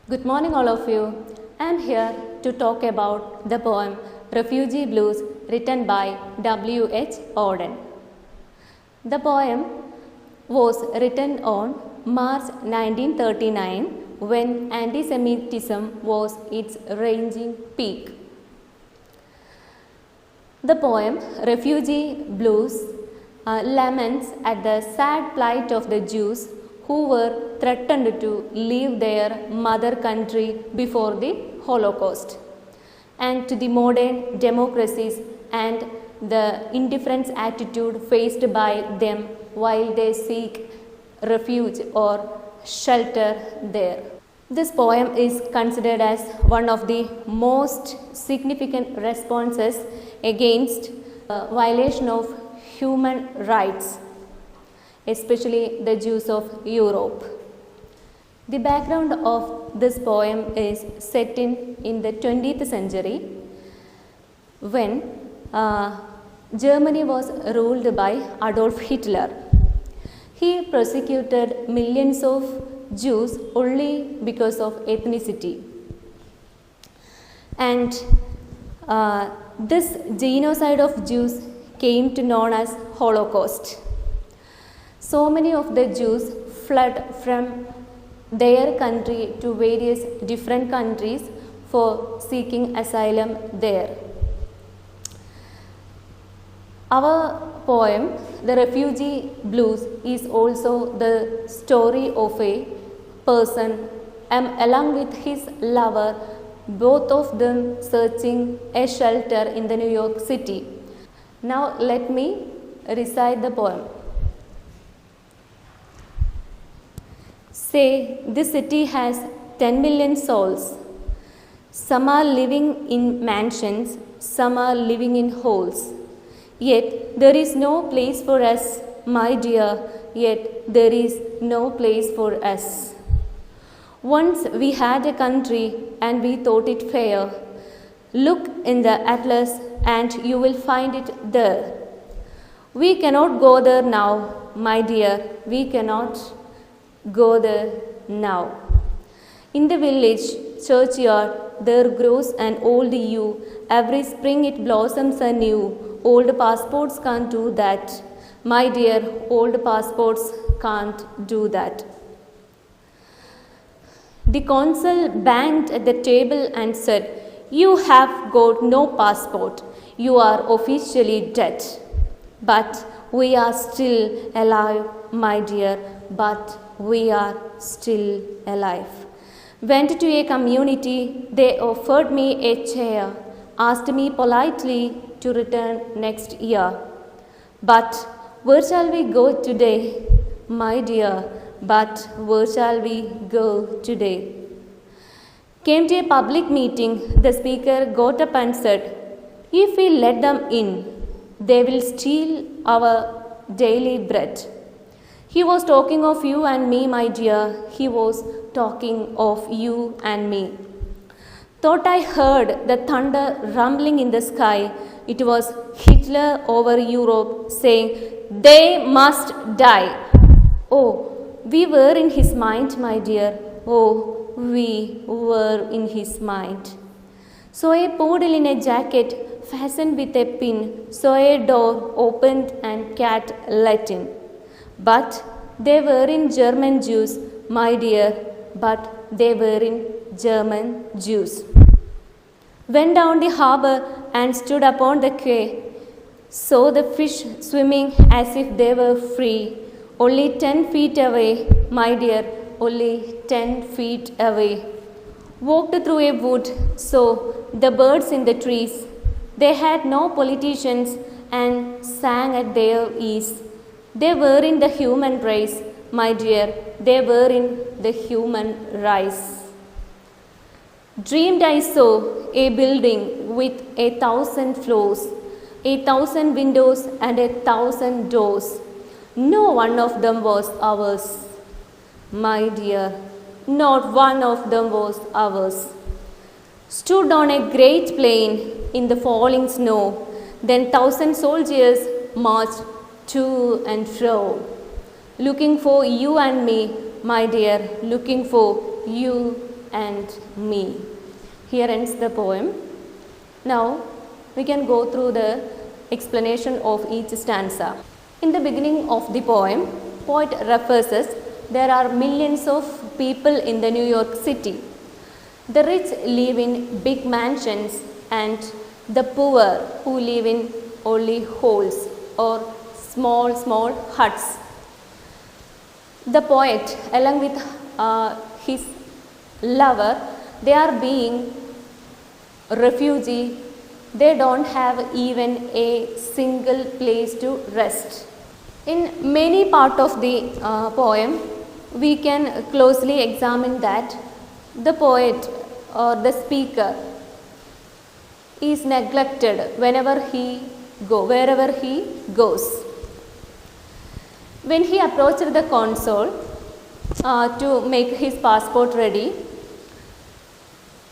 Good morning, all of you. I am here to talk about the poem Refugee Blues written by W.H. Auden. The poem was written on March 1939 when anti Semitism was its raging peak. The poem Refugee Blues laments at the sad plight of the Jews who were threatened to leave their mother country before the Holocaust, and to the modern democracies and the indifference attitude faced by them while they seek refuge or shelter there. This poem is considered as one of the most significant responses against violation of human rights, especially the Jews of Europe. The background of this poem is set in the 20th century when Germany was ruled by Adolf Hitler. He persecuted millions of Jews only because of ethnicity. And this genocide of Jews came to known as Holocaust. So many of the Jews fled from their country to various different countries for seeking asylum there. Our poem, The Refugee Blues, is also the story of a person along with his lover, both of them searching a shelter in the New York City. Now let me recite the poem. Say, this city has 10 million souls. Some are living in mansions, some are living in holes. Yet there is no place for us, my dear, yet there is no place for us. Once we had a country and we thought it fair. Look in the atlas and you will find it there. We cannot go there now, my dear, we cannot go there now. In the village churchyard there grows an old yew. Every spring it blossoms anew. Old passports can't do that. My dear, old passports can't do that. The consul banged at the table and said, "You have got no passport. You are officially dead. But we are still alive, my dear, but we are still alive." Went to a community, they offered me a chair, asked me politely to return next year. But where shall we go today, my dear, but where shall we go today? Came to a public meeting, the speaker got up and said, "If we let them in, they will steal our daily bread." He was talking of you and me, my dear. He was talking of you and me. Thought I heard the thunder rumbling in the sky. It was Hitler over Europe saying, "They must die." Oh, we were in his mind, my dear. Oh, we were in his mind. Saw a poodle in a jacket fastened with a pin. Saw a door opened and cat let in. But they were in German Jews, my dear, but they were in German Jews. Went down the harbor and stood upon the quay. Saw the fish swimming as if they were free. Only 10 feet away, my dear, only 10 feet away. Walked through a wood, saw the birds in the trees. They had no politicians and sang at their ease. They were in the human race, my dear, they were in the human race. Dreamed I saw a building with 1,000 floors, 1,000 windows and 1,000 doors. No one of them was ours, my dear, not one of them was ours. Stood on a great plain in the falling snow, then 1,000 soldiers marched to and fro, looking for you and me, my dear, looking for you and me. Here ends the poem. Now we can go through the explanation of each stanza. In the beginning of the poem, poet refers us there are millions of people in the New York City. The rich live in big mansions and the poor who live in only holes or small huts. The poet, along with his lover, they are being refugee. They don't have even a single place to rest. In many part of the poem, we can closely examine that the poet or the speaker is neglected wherever he goes. When he approached the consul to make his passport ready,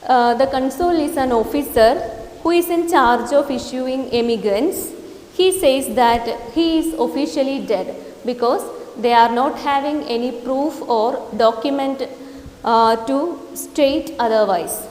the consul is an officer who is in charge of issuing immigrants. He says that he is officially dead because they are not having any proof or document to state otherwise.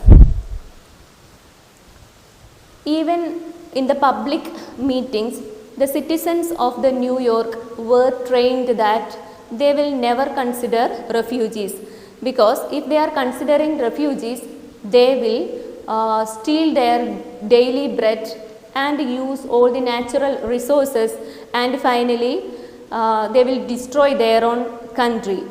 Even in the public meetings, the citizens of the New York were trained that they will never consider refugees, because if they are considering refugees, they will steal their daily bread and use all the natural resources, and finally they will destroy their own country.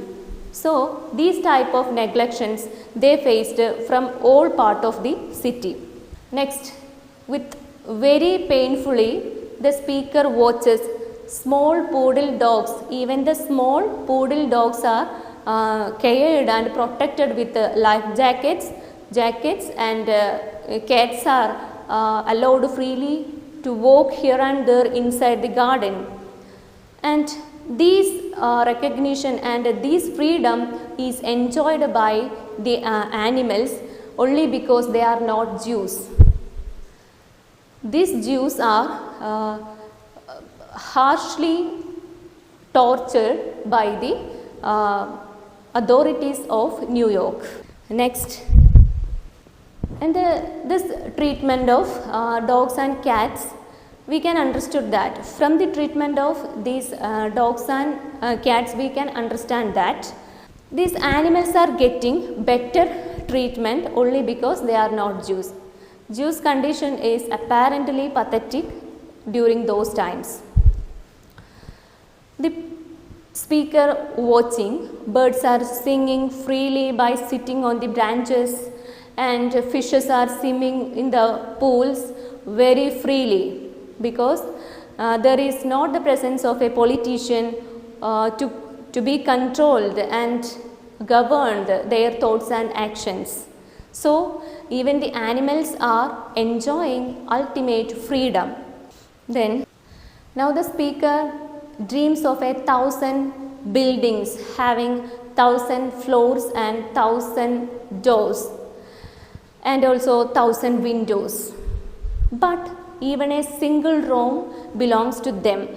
So these type of neglections they faced from all part of the city. Next, with very painfully the speaker watches small poodle dogs. Even the small poodle dogs are cared and protected with life jackets, and cats are allowed freely to walk here and there inside the garden. And this recognition and this freedom is enjoyed by the animals only because they are not Jews. These Jews are harshly tortured by the authorities of New York. Next, and this treatment of dogs and cats, we can understood that from the treatment of these dogs and cats, we can understand that these animals are getting better treatment only because they are not Jews. Jews' condition is apparently pathetic during those times. The speaker watching, birds are singing freely by sitting on the branches, and fishes are swimming in the pools very freely, because there is not the presence of a politician to be controlled and governed their thoughts and actions. So even the animals are enjoying ultimate freedom. Then now the speaker dreams of 1,000 buildings having 1,000 floors and 1,000 doors and also 1,000 windows. But even a single room belongs to them.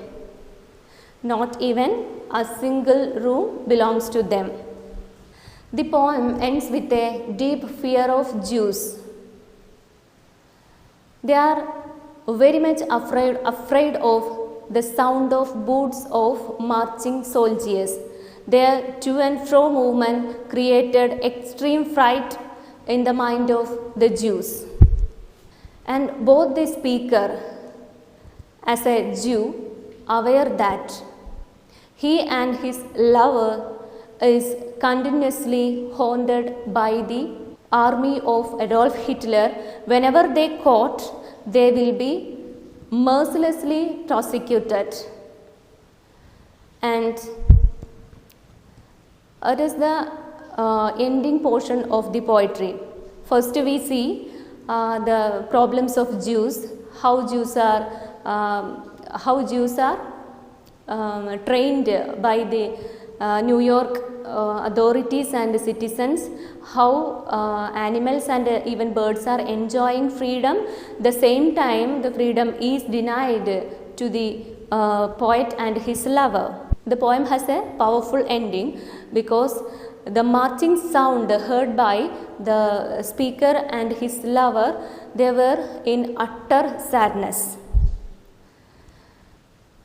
Not even a single room belongs to them. The poem ends with a deep fear of Jews. They are very much afraid of the sound of boots of marching soldiers. Their to and fro movement created extreme fright in the mind of the Jews. And both the speaker, as a Jew, aware that he and his lover is continuously haunted by the army of Adolf Hitler. Whenever they caught, they will be mercilessly prosecuted. And it is the ending portion of the poetry. First we see the problems of Jews, how Jews are trained by the New York authorities and citizens, how animals and even birds are enjoying freedom. The same time the freedom is denied to the poet and his lover. The poem has a powerful ending because the marching sound heard by the speaker and his lover, they were in utter sadness.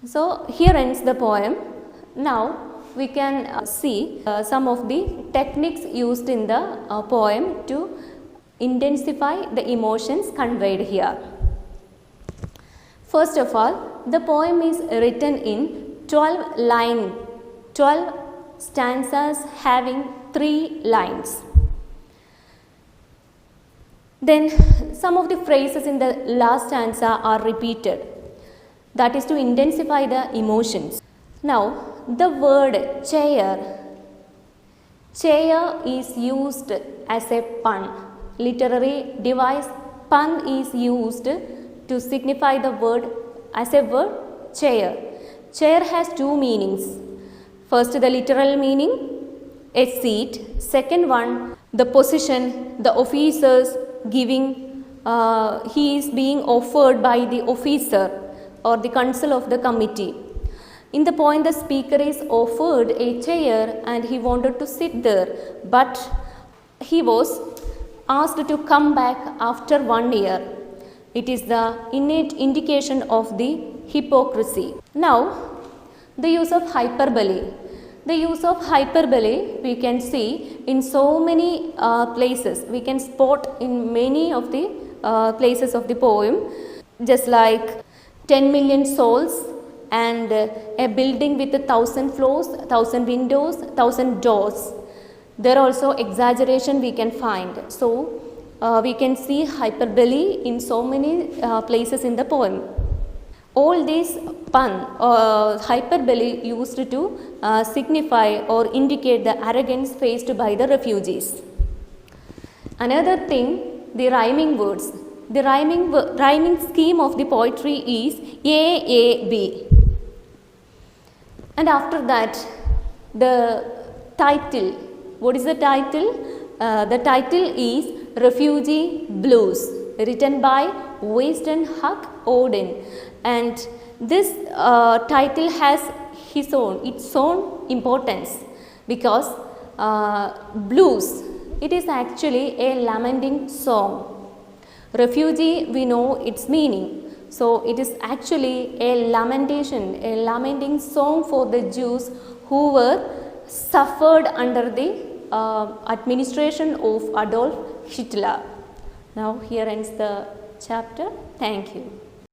So here ends the poem. Now we can see some of the techniques used in the poem to intensify the emotions conveyed here. First of all, the poem is written in 12 stanzas having 3 lines. Then some of the phrases in the last stanza are repeated. That is to intensify the emotions. Now, the word chair is used as a pun. Literary device pun is used to signify the word as a word chair. Chair has 2 meanings. First, the literal meaning, a seat. Second one, the position, the officers giving, he is being offered by the officer or the council of the committee. In the poem, the speaker is offered a chair and he wanted to sit there, but he was asked to come back after 1 year. It is the innate indication of the hypocrisy. Now, the use of hyperbole. The use of hyperbole we can see in so many places. We can spot in many of the places of the poem, just like 10 million souls and a building with 1,000 floors, 1,000 windows, 1,000 doors. There also exaggeration we can find. So we can see hyperbole in so many places in the poem. All these pun or hyperbole used to signify or indicate the arrogance faced by the refugees. Another thing, the rhyming words. The rhyming scheme of the poetry is AAB. And after that, the title. What is the title? The title is Refugee Blues, written by Winston Huck Oden. And this title has its own importance, because blues, it is actually a lamenting song. Refugee, we know its meaning. So it is actually a lamenting song for the Jews who were suffered under the administration of Adolf Hitler. Now here ends the chapter. Thank you.